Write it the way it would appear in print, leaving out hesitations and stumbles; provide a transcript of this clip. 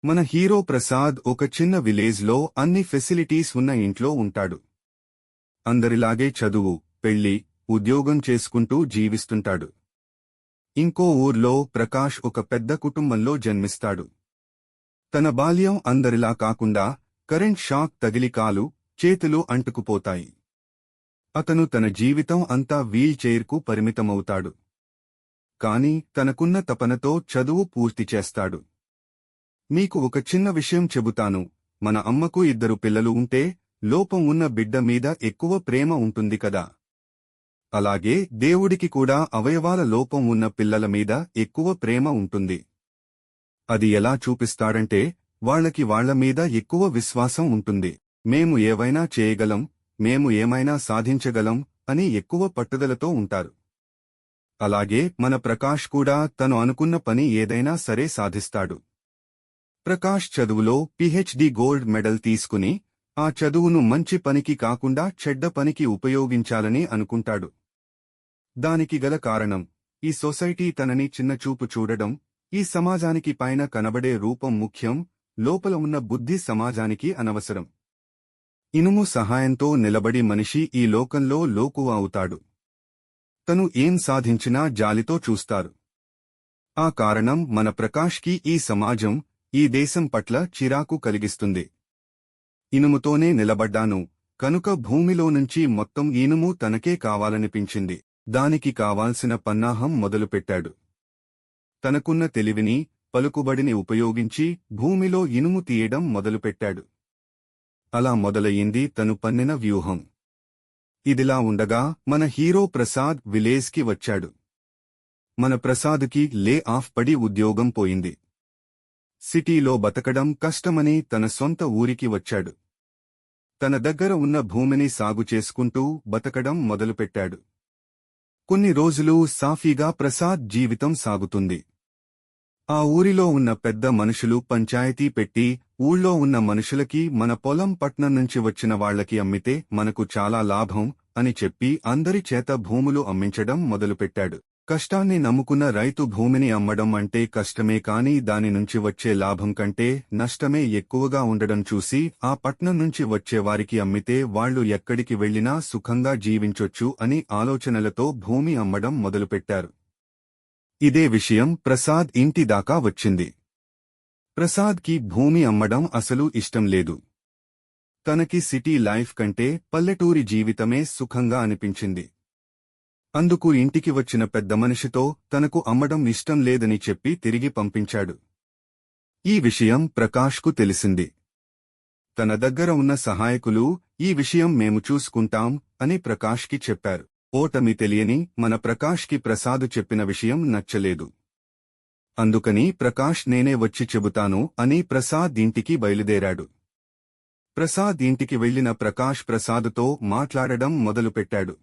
మన హీరో ప్రసాద్ ఒక చిన్న విలేజ్లో అన్ని ఫెసిలిటీస్ ఉన్న ఇంట్లో ఉంటాడు. అందరిలాగే చదువు, పెళ్లి, ఉద్యోగం చేసుకుంటూ జీవిస్తుంటాడు. ఇంకో ఊర్లో ప్రకాష్ ఒక పెద్ద కుటుంబంలో జన్మిస్తాడు. తన బాల్యం అందరిలా కాకుండా కరెంట్ షాక్ తగిలి కాలు, చేతులు అంటుకుపోతాయి. అతను తన జీవితం అంతా వీల్ చైర్కు పరిమితమవుతాడు. కాని తనకున్న తపనతో చదువు పూర్తి చేస్తాడు. మీకు ఒక చిన్న విషయం చెబుతాను. మన అమ్మకు 2 పిల్లలు ఉంటే లోపం ఉన్న బిడ్డ మీద ఎక్కువ ప్రేమ ఉంటుంది కదా. అలాగే దేవుడికి కూడా అవయవాల లోపం ఉన్న పిల్లల మీద ఎక్కువ ప్రేమ ఉంటుంది. అది ఎలా చూపిస్తాడంటే వాళ్లకి వాళ్ల మీద ఎక్కువ విశ్వాసం ఉంటుంది. మేము ఏవైనా చేయగలం, మేము ఏమైనా సాధించగలం అని ఎక్కువ పట్టుదలతో ఉంటారు. అలాగే మన ప్రకాష్ కూడా తను అనుకున్న పని ఏదైనా సరే సాధిస్తాడు. ప్రకాష్ చదువులో పిహెచ్డి గోల్డ్ మెడల్ తీసుకుని ఆ చదువును మంచి పనికి కాకుండా చెడ్డ పనికి ఉపయోగించాలని అనుకుంటాడు. దానికి గల కారణం ఈ సొసైటీ తనని చిన్నచూపు చూడడం. ఈ సమాజానికి పైన కనబడే రూపం ముఖ్యం, లోపల ఉన్న బుద్ధి సమాజానికి అనవసరం. ఇనుము సహాయంతో నిలబడి మనిషి ఈ లోకంలో లోకువ అవుతాడు. తను ఏం సాధించినా జాలితో చూస్తారు. ఆ కారణం మన ప్రకాష్కి ఈ సమాజం, ఈ దేశం పట్ల చిరాకు కలిగిస్తుంది. ఇనుముతోనే నిలబడ్డాను కనుక భూమిలో నుంచి మొత్తం ఇనుము తనకే కావాలనిపించింది. దానికి కావాల్సిన పన్నాహం మొదలుపెట్టాడు. తనకున్న తెలివిని, పలుకుబడిని ఉపయోగించి భూమిలో ఇనుము తీయడం మొదలుపెట్టాడు. అలా మొదలయ్యింది తను పన్నిన వ్యూహం. ఇదిలా ఉండగా మన హీరో ప్రసాద్ విలేజ్కి వచ్చాడు. మన ప్రసాద్కి లే ఆఫ్ పడి ఉద్యోగం పోయింది. సిటీలో బతకడం కష్టమని తన సొంత ఊరికి వచ్చాడు. తన దగ్గర ఉన్న భూమిని సాగు చేసుకుంటూ బతకడం మొదలుపెట్టాడు. కొన్ని రోజులు సాఫీగా ప్రసాద్ జీవితం సాగుతుంది. ఆ ఊరిలో ఉన్న పెద్ద మనుషులు పంచాయతీ పెట్టి ఊళ్ళో ఉన్న మనుషులకి మన పొలం పట్నం నుంచి వచ్చిన వాళ్లకి అమ్మితే మనకు చాలా లాభం అని చెప్పి అందరి చేత భూములు అమ్మించడం మొదలుపెట్టాడు. కష్టాన్ని నమ్ముకున్న రైతు భూమిని అమ్మడం అంటే కష్టమే, కాని దాని నుంచి వచ్చే లాభం కంటే నష్టమే ఎక్కువగా ఉండడం చూసి ఆ పట్నం నుంచి వచ్చేవారికి అమ్మితే వాళ్లు ఎక్కడికి వెళ్లినా సుఖంగా జీవించొచ్చు అని ఆలోచనలతో భూమి అమ్మడం మొదలుపెట్టారు. ఇదే విషయం ప్రసాద్ ఇంటి దాకా వచ్చింది. ప్రసాద్కి భూమి అమ్మడం అసలు ఇష్టం లేదు. తనకి సిటీ లైఫ్ కంటే పల్లెటూరి జీవితమే సుఖంగా అనిపించింది. అందుకు ఇంటికి వచ్చిన పెద్ద మనిషితో తనకు అమ్మడం ఇష్టం లేదని చెప్పి తిరిగి పంపించాడు. ఈ విషయం ప్రకాష్కు తెలిసింది. తన దగ్గర ఉన్న సహాయకులు ఈ విషయం మేము చూసుకుంటాం అని ప్రకాష్కి చెప్పారు. ఓటమి తెలియని మన ప్రకాష్కి ప్రసాద్ చెప్పిన విషయం నచ్చలేదు. అందుకని ప్రకాష్ నేనే వచ్చి చెబుతాను అని ప్రసాద్ ఇంటికి బయలుదేరాడు. ప్రసాద్ ఇంటికి వెళ్లిన ప్రకాష్ ప్రసాద్తో మాట్లాడడం మొదలుపెట్టాడు.